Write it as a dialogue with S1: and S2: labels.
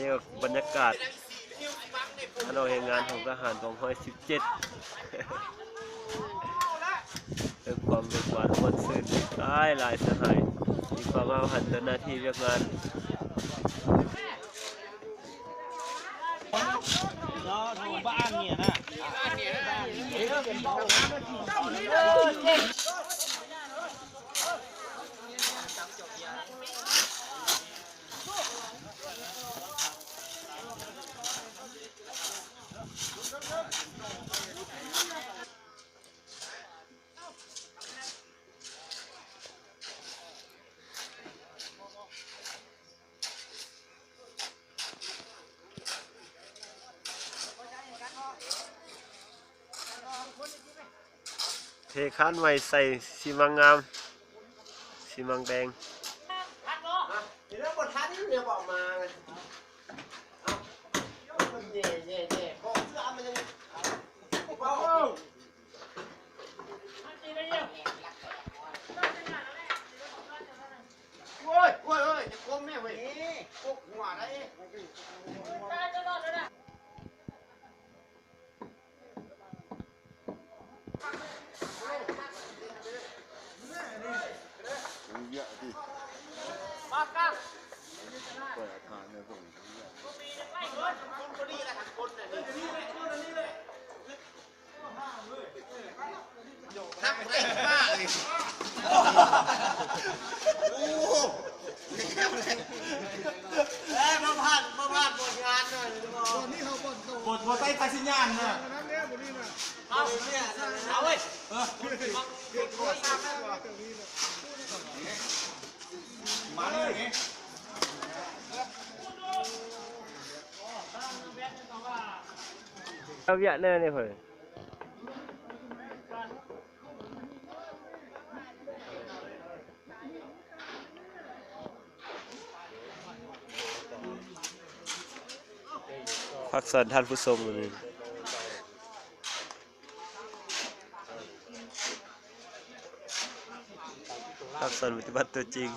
S1: นี้บรรยากาศถนนแห่งงานของทหารของ117เรื่องความเบิกบานมวลซื่นหลายสหายมีความเอาหันต่อหน้าที่เรื่องงาน
S2: บ้านเนี่ยนะ
S1: เทค้านไว้ใส่ซีมังงามซีมังแดง
S3: เดี๋ยวบททันเดี๋ยวบอกมามันเย่บอกเสื้อมันยังโอ้ยจะก้มแม่เว้ยกกหัวได้มาครับเปิดอาคารเนี่ยผมมีไล่คนคนนี้แหละคนนี่เลยทักได้มากเลยโอ้โหแล้วมาผ่านบทงานหน่อยบทนี้เขาบทไปไปสัญญาณนะเอาเนี่ยเอาเว้ยมาเลย
S1: เอาเยอะแน่เนี่ยเพื่อนพักสอนท่านผู้ชมเลยพักสอนปฏิบัติตัวจริง